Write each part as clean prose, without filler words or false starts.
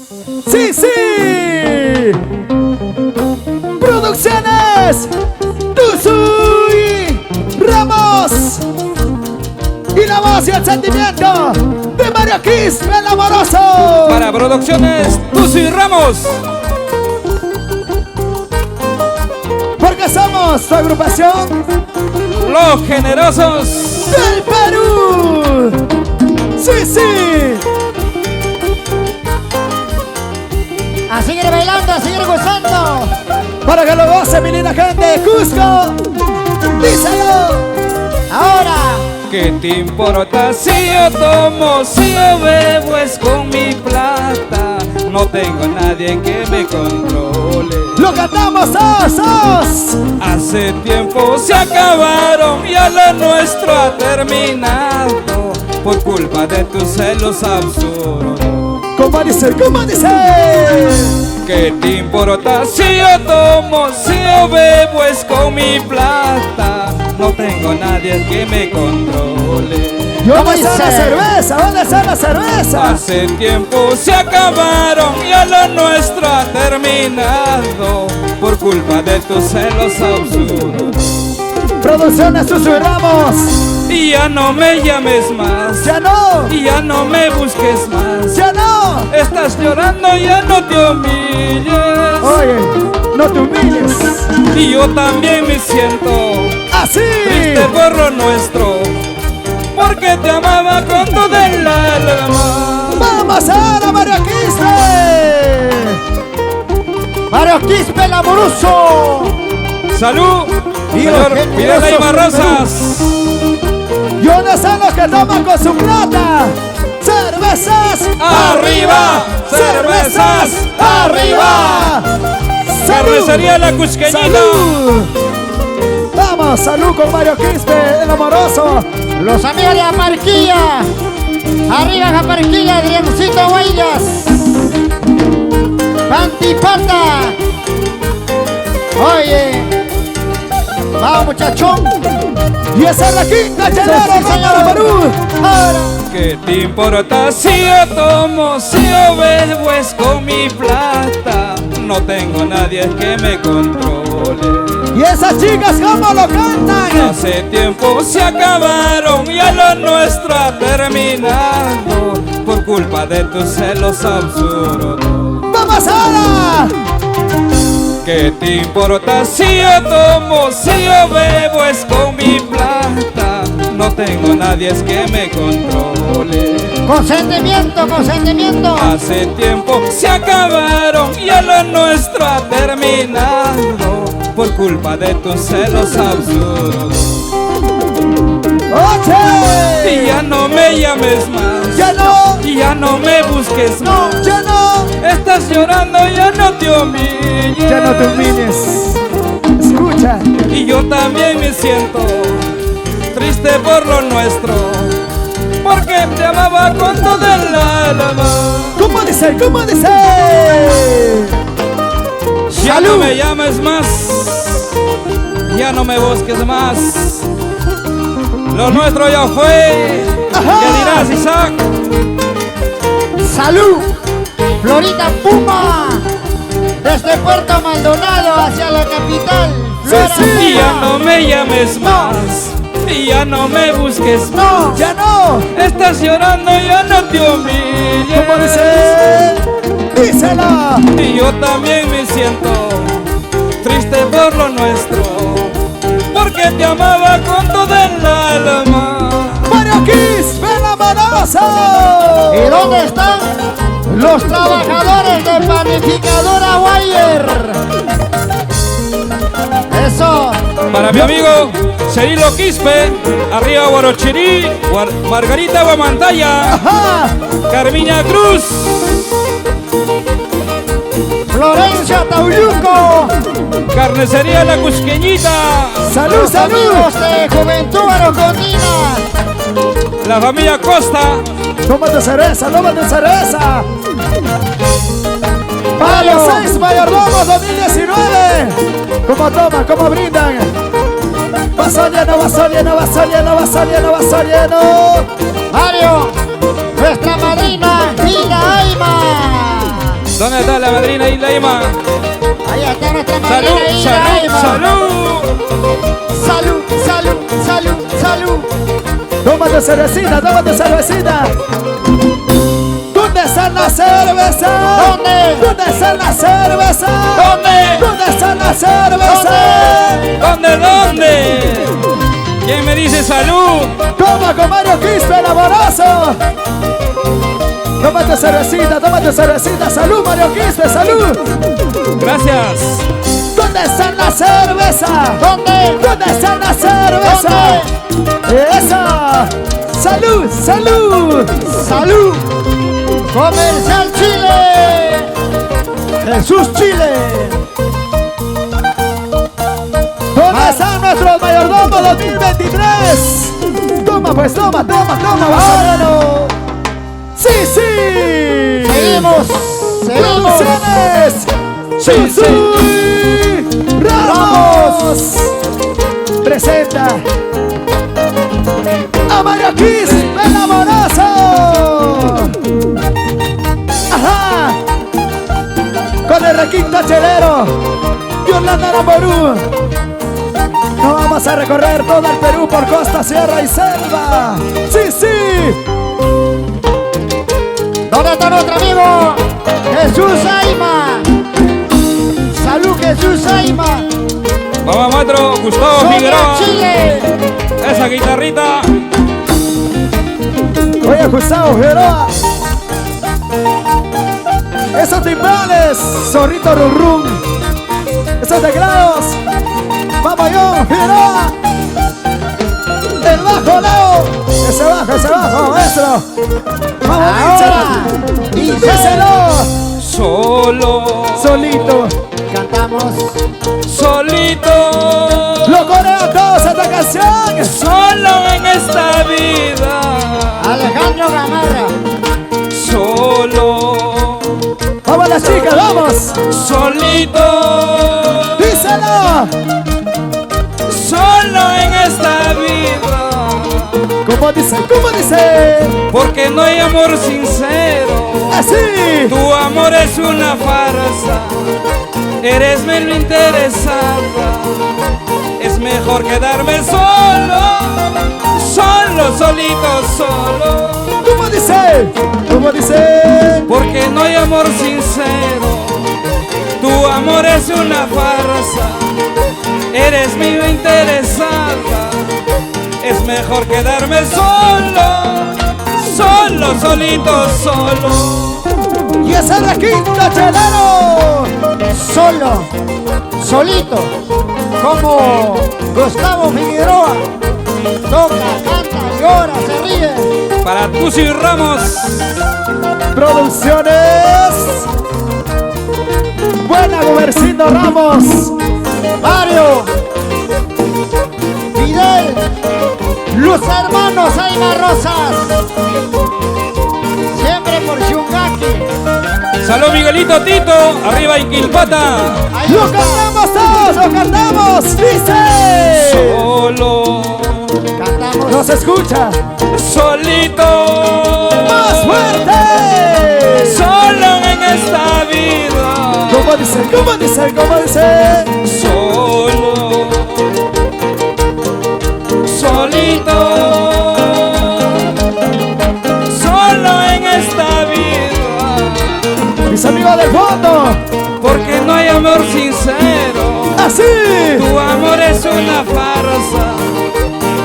¡Sí, sí! Producciones Tuzuy Ramos. Y la voz y el sentimiento de Mario Quispe, el amoroso. Para Producciones Tuzuy Ramos. Porque somos tu agrupación Los Generosos del Perú. ¡Sí, sí! A seguir bailando, a seguir gozando. Para que lo goce, mi linda gente de Cusco. Díselo. Ahora. ¿Qué te importa si yo tomo, si yo bebo? Es con mi plata. No tengo nadie que me controle. Lo cantamos, sos. Hace tiempo se acabaron, ya lo nuestro ha terminado por culpa de tus celos absurdos. ¿Cómo dice? ¿Cómo dice? ¿Qué te importa si yo tomo, si yo bebo? Es con mi plata. No tengo nadie que me controle. ¿Dónde está la cerveza? ¿Dónde está la cerveza? Hace tiempo se acabaron, ya lo nuestro ha terminado por culpa de tus celos absurdos. Producciones Tuzuy Ramos. Y ya no me llames más, Ya no. y ya no me busques más. Ya no. Estás llorando, ya no te humilles. Oye, no te humilles. Y yo también me siento Así. triste por lo nuestro, porque te amaba con todo el alma. Vamos ahora, Mario Quispe. Mario Quispe, el amoroso. Salud, Y señor los Fidel Aymar Rosas. ¿Y dónde están los que toman con su plata? ¡Cervezas! ¡Arriba! ¡Cervezas! ¡Arriba! Carnicería La Cusqueñita. ¡Salud! Vamos, salud con Mario Quispe, el amoroso. Los amigos de Aparquilla. Arriba Aparquilla, Adriancito Huellas. Pantipata. Oye. Vamos, muchachón. Y esa es la quinta chelera, Sí, Ronda señor. de Perú. Ahora. ¿Qué te importa si yo tomo, si yo bebo? Es con mi plata. No tengo nadie que me controle. Y esas chicas, ¿cómo lo cantan? Hace tiempo se acabaron, ya lo nuestro ha terminado por culpa de tus celos absurdos. ¡Vamos ahora! ¿Qué te importa si yo tomo, si yo bebo? Es con mi plata. No tengo nadie que me controle. Consentimiento, consentimiento. Hace tiempo se acabaron, ya lo nuestro ha terminado por culpa de tus celos absurdos. ¡Oche! Y ya no me llames más, ¡Ya no! y ya no me busques más. ¡Ya no! Estás llorando, ya no te humilles. Ya no te humilles. Escucha. Y yo también me siento triste por lo nuestro, porque te amaba con todo el alma. ¿Cómo dice? ¿Cómo dice? Ya ¡Salud! no me llames más, ya no me busques más. Lo nuestro ya fue. Ajá. ¿Qué dirás, Isaac? Salud. Florita Puma. Desde Puerto Maldonado hacia la capital. Flora sí. Y ya Puma. no me llames más, y ya no me busques más. ¡Ya no! Estás llorando, ya no te humilles. ¿Cómo dice? ¡Díselo! Y yo también me siento triste por lo nuestro, porque te amaba con todo el alma. ¡Mario Quispe, el amoroso! ¿Y dónde están los trabajadores de Panificadora Guayer? Eso. Para mi amigo Cirilo Quispe, arriba Guarochirí, Margarita Guamantaya, ¡Ajá! Carmiña Cruz, Florencia Tauyuco. Carnicería La Cusqueñita, ¡Salud, Los salud! amigos de Juventud Arocondina. la familia Costa, ¡Tómate cerveza, tómate cerveza! ¡Mario 6 Mayordomos 2019! ¿Cómo toman? ¿Cómo brindan? Vaso lleno, vaso lleno, vaso lleno, vaso lleno, vaso lleno. Mario, nuestra madrina Gina Aima. ¿Dónde está la madrina Ilaima? Ahí está nuestra Salud, madrina salud, Ilaima. salud. Salud, salud, salud, salud. Tómate cervecita, tómate cervecita. ¿Dónde está la cerveza? ¿Dónde? ¿Dónde está la cerveza? ¿Dónde? ¿Dónde está la cerveza? ¿Dónde? ¿Quién me dice salud? Toma con Mario Quispe, el amoroso. Tómate cervecita, salud Mario Quispe, salud. Gracias. ¿Dónde está la cerveza? ¿Dónde? ¿Dónde está la cerveza? ¡Esa! ¡Salud, salud! Salud. Comercial Chile. ¡Jesús Chile! ¿Dónde están nuestros mayordomos 2023? Toma, pues, toma, Basanero. ¡Sí, sí! Seguimos. ¡Producciones! Sí, ¡Chuzuy Ramos! Presenta a Mario Kiss, el amoroso. ¡Ajá! Con el requinto chelero y Orlando Aramború. Nos vamos a recorrer todo el Perú por costa, sierra y selva. ¡Sí, sí! ¿Dónde está nuestro amigo Jesús Aima? Salud, Jesús Aima. Vamos, maestro Gustavo Sonia Figueroa. Chile. Esa guitarrita. Oye, Gustavo Figueroa. Esos timbales, Zorrito Rum Rum. Esos teclados, Papayón Figueroa. El bajo, Leo. Ese bajo, maestro. Vamos, Ahora, Micha. Díselo. Solo. Solito. cantamos. Solito. Lo corean todos esta canción. Solo en esta vida. Alejandro Gamarra. Solo. Vamos las chicas, vamos. Solito. Díselo. Solo en esta vida. ¿Cómo dice? ¿Cómo dice? Porque no hay amor sincero. Así. Tu amor es una farsa. Eres menos interesada. Es mejor quedarme solo. Solo, solito, solo. ¿Cómo dice? ¿Cómo dice? Porque no hay amor sincero. Tu amor es una farsa. Eres menos interesada. Es mejor quedarme solo. Solo, solito, solo. Y ese requinto chelero. Solo, solito, como Gustavo Figueroa. Toca, canta, llora, se ríe. Para Tucio y Ramos. Producciones. Buena, Gumercindo Ramos. Mario, Fidel, los hermanos Aima Rosas. Siempre por Shungaki. Salud Miguelito Tito. Arriba Inquilpata. Ahí Lo está. cantamos todos, lo cantamos. Dice. Solo. Cantamos. No se escucha. Solito. Más fuerte. Solo en esta vida. ¿Cómo dice? ¿Cómo dice? ¿Cómo dice? Solo. Solito. Solo en esta vida. Mis amigos del fondo. Porque no hay amor sincero. Así. Tu amor es una farsa.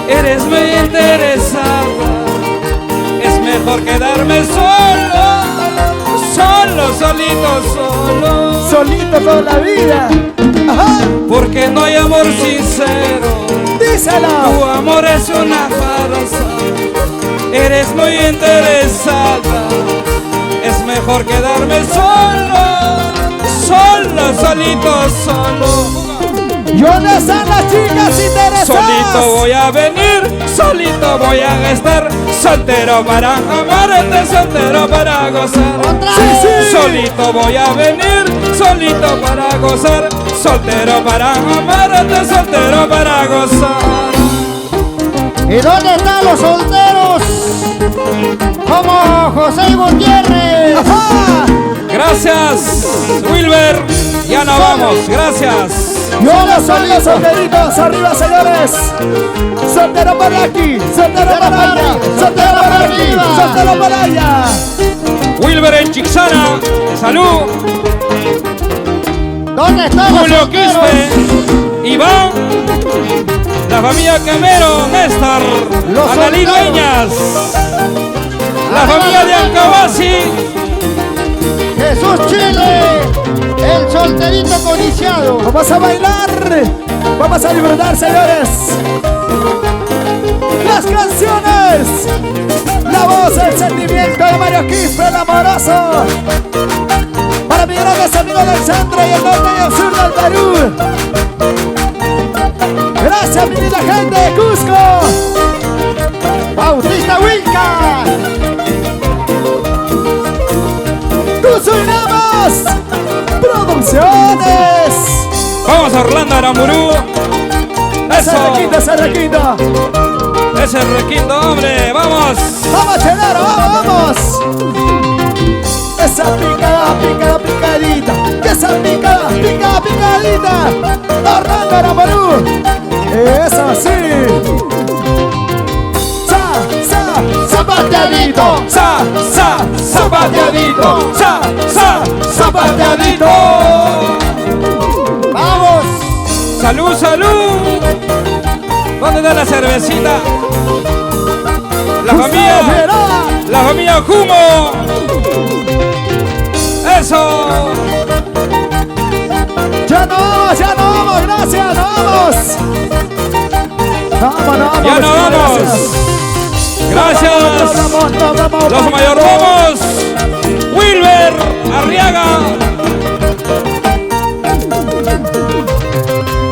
Eres muy interesada. Es mejor quedarme solo. Solo, solito, solo. Solito toda la vida. Ajá. Porque no hay amor sincero. Díselo. Tu amor es una farsa. Eres muy interesada. Es mejor quedarme solo. Solo, solito, solo. ¿Y dónde están las chicas interesadas? Solito voy a venir, solito voy a estar. Soltero para amarte, soltero para gozar. Otra Sí, vez. sí. Solito voy a venir, solito para gozar. Soltero para amarte, soltero para gozar. ¿Y dónde están los solteros? Como José Gutiérrez. Ajá. Gracias. Gracias, Wilber. Ya nos vamos, gracias. Y ahora son los solteritos, arriba señores. Soltero para aquí, soltero para allá, soltero para aquí, soltero para allá. Wilber en Chixana, salud. ¿Dónde están los Julio solteros? Quispe, Iván, la familia Camero, Néstor, Los Analí solteros. Dueñas, la familia de Ancabasi, Jesús Chile, el solterito codiciado. Vamos a bailar, vamos a disfrutar señores. Las canciones, la voz, el sentimiento de Mario Quispe, el amoroso. Para mis grandes amigos del centro y el norte y el sur del Perú. Gracias mi linda gente de Cusco. Bautista Wilca. Tusuinamos Producciones. vamos a Orlando Aramburú. Ese requinto, ese requinto. Ese requinto, hombre, vamos. Vamos chelero, vamos, vamos. Esa picada, picada, picadita. Que esa picada, picada, picadita. Orlando Aramburú. Eso sí. Zapateadito. Zapateadito, zapateadito. Vamos. Salud, salud. ¿Dónde está la cervecita? La familia Humo. Eso. Ya no vamos, gracias, no vamos. Vamos, no vamos. Ya nos vamos. Gracias. Nos vamos, Los mayordomos. Wilber Arriaga.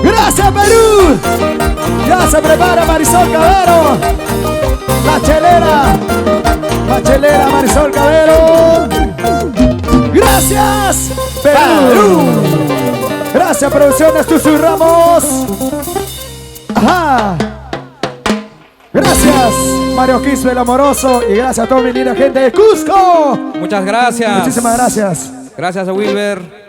Gracias, Perú. Ya se prepara Marisol Cabero. La chelera Marisol Cabero. Gracias, Perú. Gracias, Producciones Tusu Ramos. Ajá. Gracias, Mario Quispe el amoroso. Y gracias a toda mi linda gente de Cusco. Muchas gracias. Muchísimas gracias. Gracias a Wilber.